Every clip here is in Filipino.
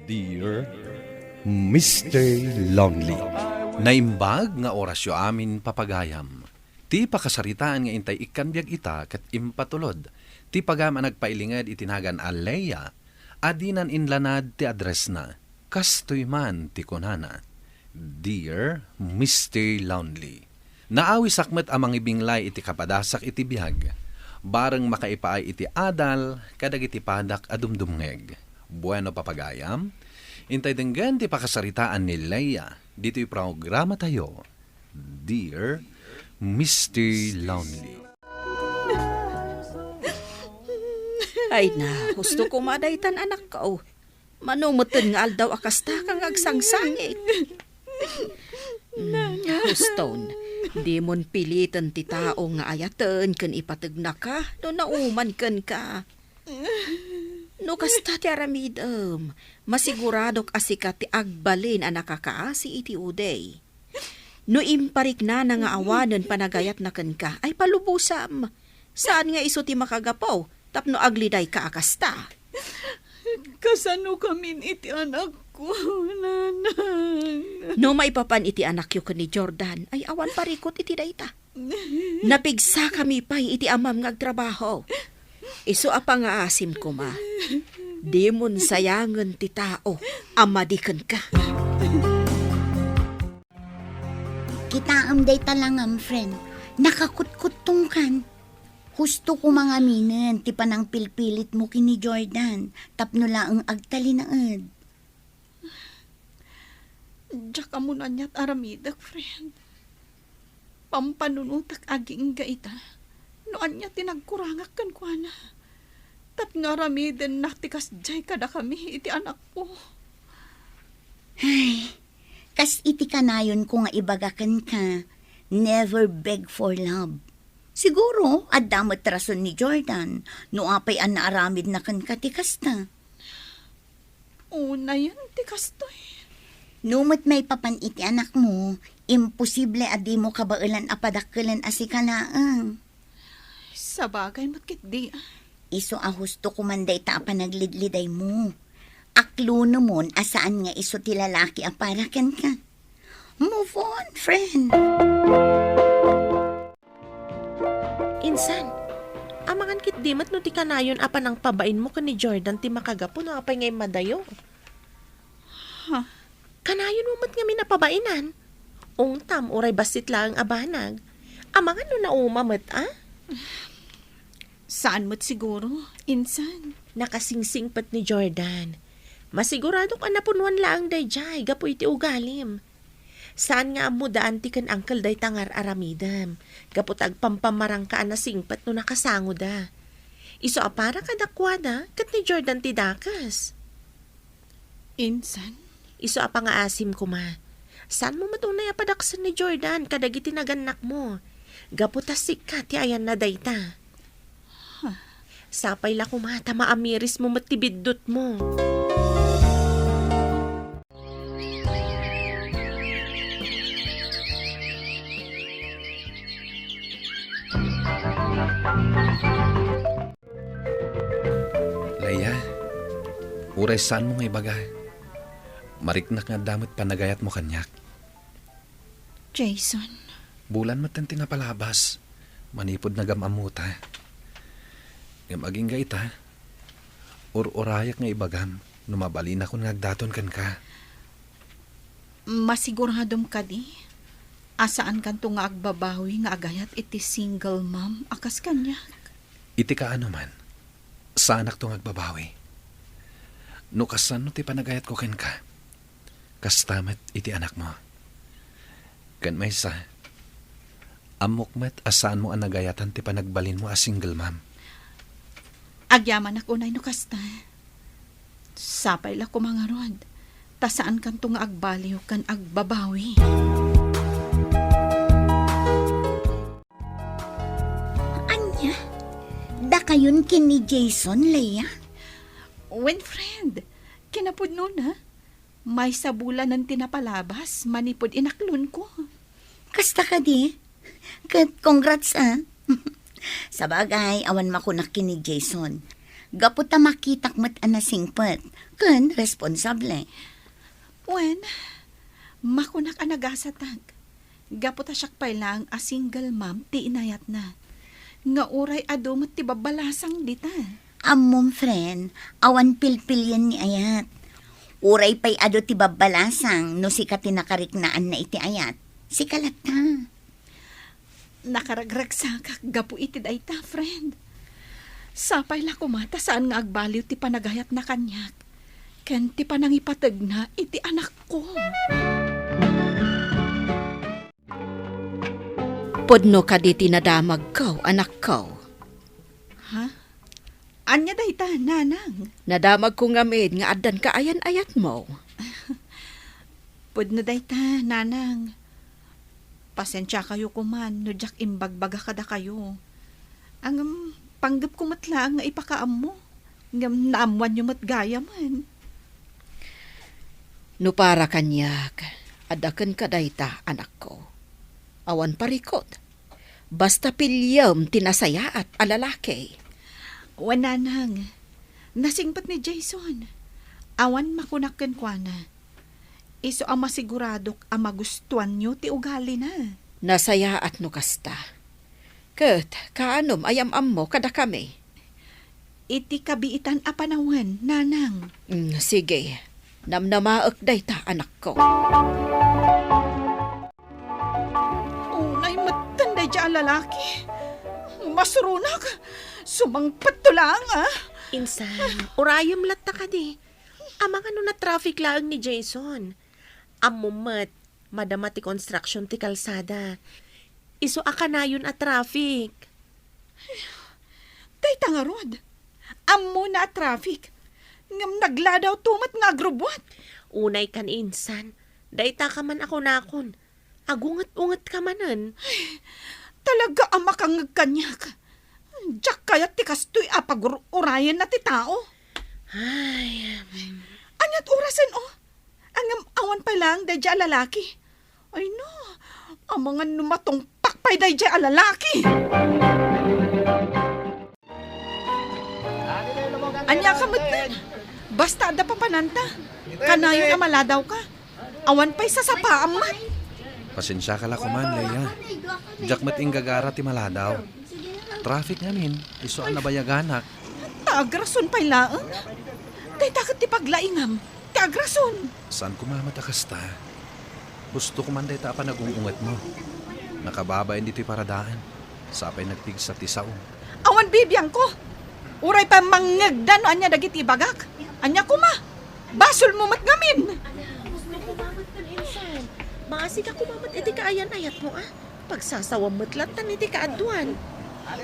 Dear Mr. Lonely. Naimbag nga orasyo amin papagayam. Ti pakasaritaan nga intay ikanbiag ita kat impatulod. Ti pagam nagpailingad itinagan aleya. Adinan inlanad ti address na. Kastoy man ti kunana. Dear Mr. Lonely. Naawi sakmet amang ibinglay iti kapadasak iti bihag. Bareng makaipaay iti adal kadag iti padak adumdumngeg. Bueno papagayam. Intay denggan ti pakasaritaan ni Leia. Dito yung programa tayo. Dear Mr. Lonely. Ay na, gusto ko madaytan anak ko. Manumutin nga aldaw akasta kang agsangsangit. Huston, di mon pilitan ti tao nga ayatan kan ipatag na ka, no nauman kan ka. No kasta ti aramidam, masiguradok asika ti agbalin a nakakaasi iti uday. No imparik na nga awanan panagayat na kan ka, ay palubusam. Saan nga iso ti makagapaw, tapno agliday ka akasta. Kasano kamin iti anak ko, nanang? No maipapan iti anak yu ni Jordan, ay awan parikot iti dayta. Napigsa kami pa iti amam ngagtrabaho. Iso apa nga asim ko ma. Di mon sayangan ti tao, amadikan ka. Kita day talangam, friend. Nakakutkutong kan. Husto ko mga minen, ti panang pilpilit mo kini Jordan. Tapno laang agtalinaad. Diyak mo na niya't aramidak, friend. Pampanunutak aging gaita. Noan niya tinagkurangak kan kwa na. Tap nga ramiden naktikas jay kada kami iti anak ko. Ay, kas iti kanayon ko nga ibagakan ka. Never beg for love. Siguro, adamot rason ni Jordan. No apay an naaramid na kan katikas na. Una yan, tikas to eh. Numot may papan iti anak mo, imposible adi mo kabailan apadakkelan asikalaang. Sa bagay matkit di ah. Iso a husto kumanday ta panaglidliday mo. Aklo namon asaan nga iso ti lalaki a parakan ka. Move on, friend. Insan, amangan kit dimat no ti kanayon apa nang pabain mo ni Jordan ti makagapo no apay ngay madayo. Ha? Kanayon mo mat nga minapabainan. Ungtam uray basit lang abanag. Amangan no naumamat ah? Saan mo't siguro, insan? Nakasingsingpat ni Jordan. Masigurado ka napunwan laang dayjay, gapo iti ugalim. Saan nga amo daan ti kan angkel day tangar aramidam. Gapo tagpampamarang ka na singpat no nakasango da. Iso apara kadakwada, kat ni Jordan ti dakas. Insan? Iso apa nga asim ko ma. Saan mo matunay apadaksan ni Jordan kadagiti naganak mo? Gapo tasik ka ti ayan na dayta. Sapay la kumata maamiris mo matibidot mo. Leia, uray saan mo nga ibaga? Mariknak nga damot panagayat mo kanyak. Jason? Bulan mo tanti na palabas. Manipod na gamamuta. Gamaging gaita. Urayak nga ibagam. Numabalin ako nagdaton kan ka. Masiguradom ka di? Asaan kanto nga agbabawi nga agayat iti single mom akas kanya? Iti ka ano man. Saanak to agbabawi. No kasan no ti panagayat ko ken ka. Kastamat iti anak mo. Kan may sa. Amokmet asaan mo ang nagayatan ti panagbalin mo as single mom. Agyaman ako na inukasta. Sapay la ko mga rod. Tasaan kanto nga agbaliw kan agbabawi. Anya? Da kayon kini Jason, Leia? When friend, kinapod nun ha? May sabulan ng tinapalabas, manipod inaklon ko. Kasta ka di? Congrats ah. Sa bagay, awan makunak kini Jason. Gaputa makitak met anasingpet. Ken responsable. Wen, makunak anagasatag. Gaputa siyak pa lang a single mom ti inayat na. Nga uray adomot ti babalasang dita. Ammom friend, awan pilpilyan ni ayat. Uray pa'y ado ti babalasang no si katinakarik-naan na iti ayat. Si kalata. Nakaragragsak gapu iti dayta, friend. Sapay la kumata saan nga agbaliw ti panagayat na kanyak. Ken ti panangipatag na iti anak ko. Podno ka di tinadamag ko, anak ko. Ha? Anya dayta, nanang? Nadamag ko ngamin nga adan ka ayan-ayat mo. Pudno dayta, nanang. Pasensya kayo kuman, no jak imbagbaga kada kayo. Ang panggap ko matla nga ipakaam mo. Ngam naamuan yung matgaya man. No para kanyak, adakan ka dayta, anak ko. Awan parikot. Basta pilyam tinasaya at alalaki. Wananang, nasingpat ni Jason. Awan makunakan kwa na. Iso ang masiguradok ang magustuhan nyo ti ugali na. Nasaya at no kasta. Ket, kaanom ayam-am mo kada kami. Iti kabiitan a panawan, nanang. Sige, namnamaak dayta, anak ko. Unay matanday dyan lalaki. Masurunak. Sumangpat to lang, ah. Insan, urayom latta ka di. Amang ano na traffic lang ni Jason. Amumat, madamati construction ti kalsada. Iso akanayon at traffic. Day nga rod. Ammo na traffic. Ngam nagladaw tumat nga agrobot. Unay kan insan. Dayta ka man ako nakon. Agungat-ungat ka manan. Talaga ang makangag kanyak. Diyak kaya ti kastoy apag-urayan na ti tao. Ay, Anyat orasan oh. Angam awan pa lang dadya lalaki. Ay no, ang mga numatong pakpay dadya lalaki. Anya ka matan. Basta ada pa pananta. Kanayon na maladaw ka. Awan pa'y sasapaam mat. Pasensya ka la kuman, Leia. Jak mat inggagara ti maladaw. Traffic ngamin, iso ang nabayaganak. Taagrason pa'y laang. Kay takot ti paglaingam. Taagrason. Saan kumamata kasta? Gusto ko man dayta pa nagungungat mo. Nakababa hindi ti paradaan. Sapay nagpigsa ti saong. Awan bibiyang ko. Uray pa mangagdan no anya dagiti ibagak. Anya kuma. Basol mo mat ngamin. gusto kumamat kan insan. Maasi ka kumamat iti kaayan-ayat mo ah. Pagsasawam matlatan iti kaaduan.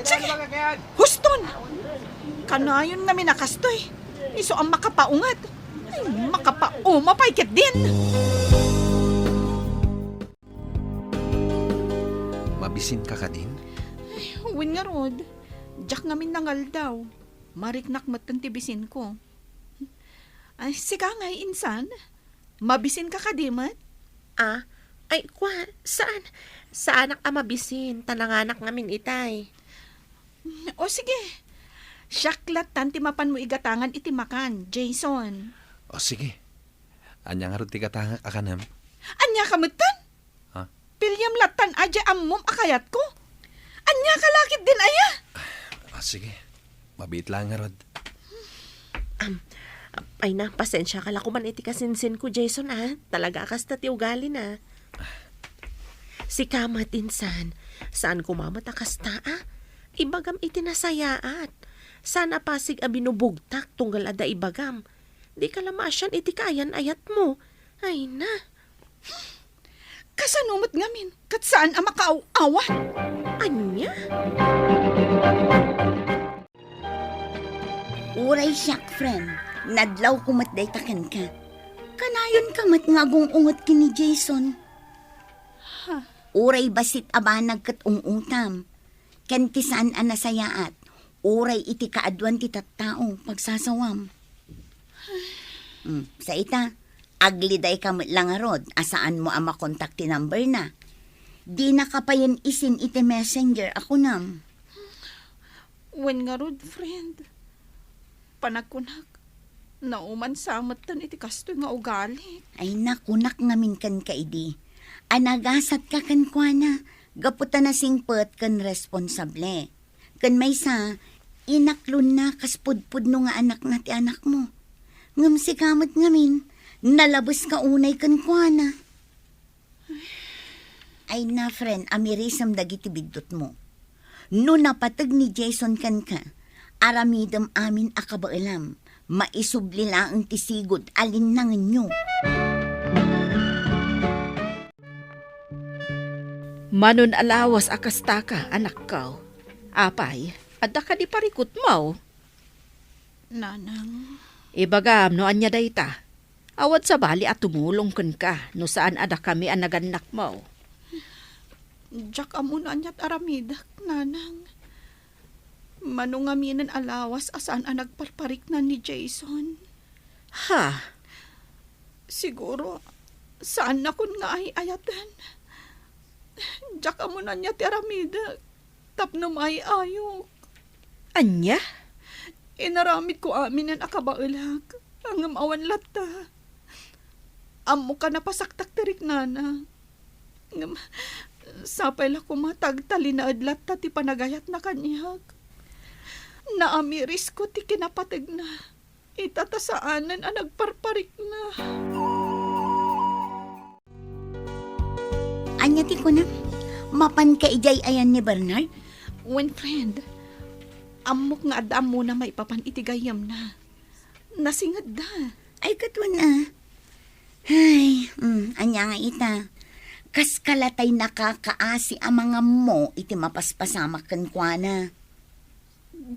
Sige. Huston. Kanayon nga minakastoy. Iso ang makapaungat. Ay, makapaumapay ket din. Mabisin ka din? Win nga rod. Diyak ngamin nangal daw. Mariknak matan tibisin ko. Ay, sika nga insan. Mabisin ka kadimat? Ah, ay kwa, saan? Sa anak amabisin, tananganak ngamin itay. O sige. Syaklat tanti mapan mo igatangan iti makan, Jason. O sige. Anya nga rin ti katanga akanam. Anya kamutan? Ha? Pilyam latan aja ammom akayat ko. Anya kalakit din aya. O sige. Mabit lang nga rod. Ay na, pasensya ka lang kuman iti kasinsin ko, Jason ah. Talaga kasta ti ugali na. Si kamat insan, saan kumamat akasta ah? Ibagam iti nasayaat. Sana pasig a binubugtak tunggal ada ibagam. Di ka lamasyan iti kayan ayat mo. Ay na. Kasanumot ngamin. Kat saan ang makaawan? Anya? Uray siyak, friend. Nadlaw kumat day takan ka. Kanayon kamat nga ungot kini Jason. Uray basit abanag kat ungutam. Kentisan ang nasayaat. Uray iti kaadwan ti tattao pagsasawam. Sa ita, agliday kamot lang arod. Asaan mo ang makontak ti number na. Di na kapayan isin iti messenger ako nam. Wen nga rod, friend. Panagkunak, nauman samatan iti kastoy nga ugali. Ay nakunak ngamin kan kaidi. Anagasat ka kan kwa na. Gaputan na singpet kan responsable. Kan may sa, inaklon na kaspudpud no nga anak na ti anak mo. Ngam si kamot ngamin, nalabas ka unay kan kwa na. Ay na friend, amirisam dagiti bidot mo. No napatag ni Jason kan ka, aramidam amin akabailam, maisubli lang ti sigod alin nang inyo. Manon alawas akasta ka, anak ko. Apay, adda ka di parikot mo. Nanang, Ibagam no anya dayta. Awad sa bali at tumulong kun ka no saan ada kami ang naganak mo. jak amuna anyat aramidak, nanang. Manong aminan alawas asaan ang nagparparik na ni Jason. Ha? Siguro, saan na kun nga ay ayatan? Jak amuna niya ti aramidak, tapno may ayok. Anya? Inaramid ko amin ang akabailag, ang amawan lata. Amo ka napasaktak tirik nana. Sapay la kumatagtali na adlat ti panagayat na kanyag. Naamiris ko ti kinapatag na. Itatasaanan ang nagparparik na. Anya ti ko na, mapan ka ijay ayan ni Bernard? When friend, amok nga adam mo na may papan itigayam na. Nasingad da. Ay katwan na. Ay, anya nga ita. Kas kalatay nakakaasi ang mga mo iti mapaspasamak kan kwa na.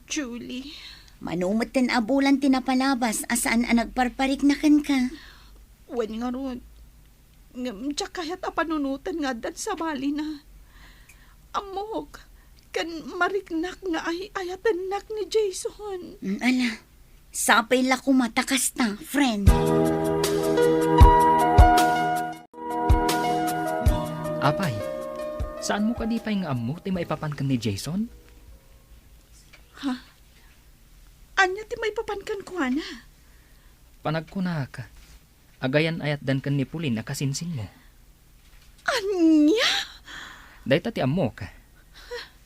Julie, Manumot tin abulan tinapalabas asaan ang nagparparik na kan ka. when nga ron, tsak kaya't apanunutan nga dan sa bali na. Amok, kan mariknak nga ay ayatanak ni Jason. Ala, sapay la kumatakas ta, friend. Apay, saan mo kadipay nga amo ti maipapan ka ni Jason? Anya ti may papankan ko na. Panagkuna ka. Agayan ayat dan kan ni Pulin na kasinsin mo. Anya? Dahita ti amo ka.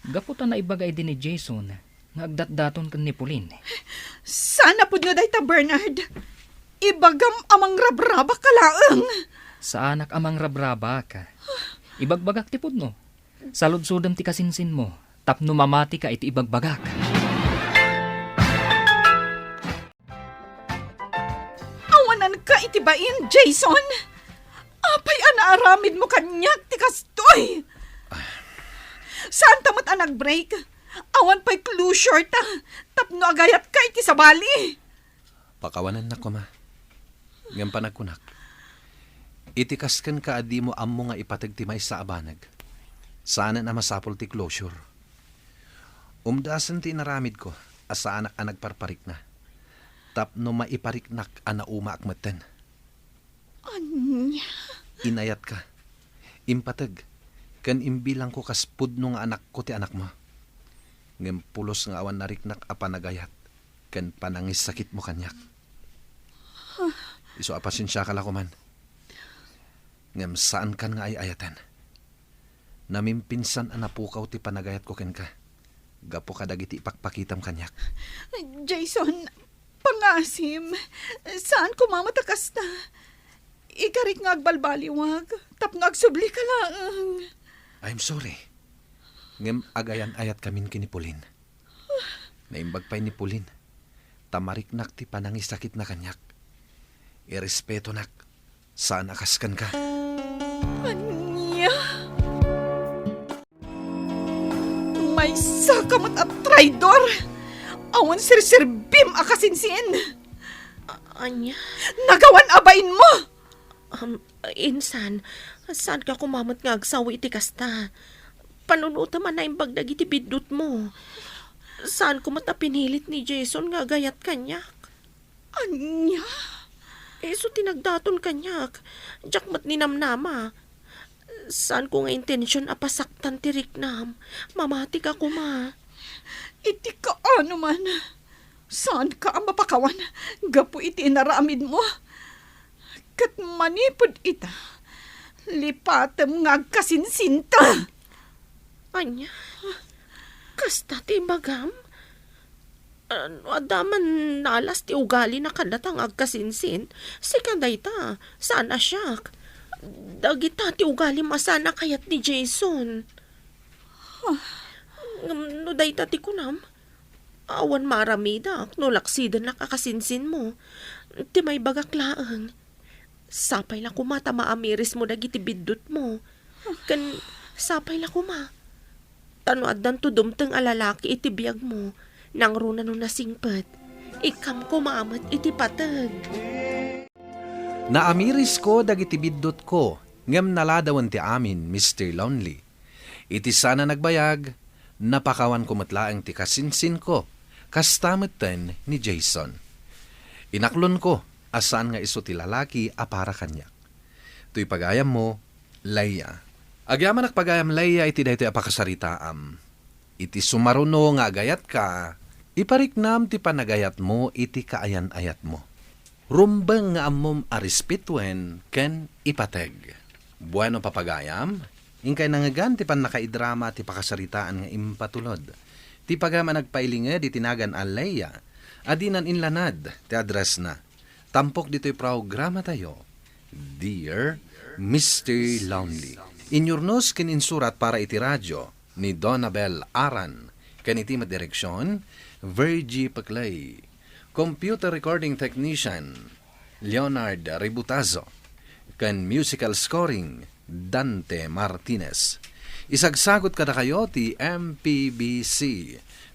Gaputan na ibagay din ni Jason nga agdat-daton kan ni Pulin. Sana pud nga dayta Bernard. Ibagam amang rabraba kalaang. Sa anak amang rabraba ka. Ibagbagak ti pudno. Saludsudam ti kasinsin mo. Tapno mamati ka iti ibagbagak. Awanan ka itibain, Jason. Apay anaaramid mo kanyak ti kastoy. Saan tamat ang nag-break? Awan pa'y closure ta. Tapno agayat ka iti sabali. Pakawanan na ko ma. Ngam panagkunak. Itikaskan ka adi mo ammo nga ipatagtimay sa abanag. Sana na masapol ti closure. Umdasan ti naramid ko asa anak ang nagparparik na. Tapno maipariknak ana uma akmeten. Anya? Inayat ka. Impatag. Kan imbilang ko kaspud no nga anak ko ti anak mo. Ngem pulos nga awan nariknak a panagayat. Kan panangis sakit mo kanyak. Iso apasensya ka lako man. Ngem saan kan nga ay ayatan. Namimpinsan ang napukaw ti panagayat ko ken ka. Gapo ka dagiti ipakpakitam kanyak. Jason, pangasim. Saan ko mamatakas na? Ikarit nga agbalbaliwag. Tap nga agsubli ka lang. I'm sorry. Ngem agayan ayat kamin kinipulin. Naimbag pa'y ni Pulin. Tamarik nak ti panangis sakit na kanyak. Irespeto nak. Saan akaskan ka? Anya? May sakamot at traidor. Awan sirsirbim akasinsin. Anya? Nagawan abain mo. Insan, saan ka kumamot nga agsawi iti kasta? Panunuta man na imbag dagiti bidot mo. Saan ko matapinilit ni Jason nga gayat kanyak? Anya? So tinagdaton kanyak. Jak mat ninamnama. Saan ko nga intensyon apasaktan tirik nam? Mamati ka kuma. Iti ka ano man. Saan ka ang mapakawan? Gapu iti inaramid mo. Kat manipod ita. Lipatem nga kasinsinta. Anya, kasta ti bagam? Ano, adaman nalas ti ugali na kadatang agkasinsin. Si kadayta, sana siyak. Dagita ti ugali masana kayat ni Jason. No dayta ti kunam. Awan maramida, no laksidan na kakasinsin mo. Ti may bagaklaan. Sapay la kuma maamiris mo dagiti biddot mo. Kan sapay la kuma. Tanoad dan tudumteng alalaki iti biyag mo. Nang runa no nasingpet. Ikam ko maamat iti patag. Naamiris ko dagiti biddot ko, ngem naladawan ti amin, Mr. Lonely. Iti sana nagbayag, napakawan ko matlaang ti kasinsin ko, kastametten ni Jason. Inaklon ko, asan nga iso ti lalaki a para kanyak. Tuy pagayam mo, Leia. Agyaman nakpagayam Leia iti daytoy apakasaritaam. Iti sumaruno nga agayat ka, ipariknam ti panagayat mo iti kaayan-ayat mo. Rumbang nga amom arispitwen ken ipateg. Bueno papagayam, ingkay nangagan ti pan nakaidrama ti pakasaritaan nga impatulod. Ti pagama nagpailinged iti nagan a Leia, adinan inlanad ti address na. Tampok dito'y programa tayo. Dear Mr. Lonely. Inyurnos ken insurat para iti radyo ni Donabel Aran. Ken iti madireksyon, Virgie Paclay. Computer recording technician, Leonard Ributazo. Ken musical scoring, Dante Martinez. Isagsagot kada kayo ti MPBC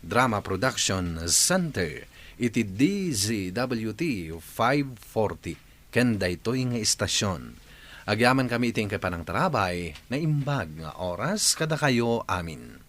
Drama Production Center iti DZWT 540 ken daytoy nga istasyon. Agyaman kami iting kay panang tarabay na imbag nga oras kada kayo amin.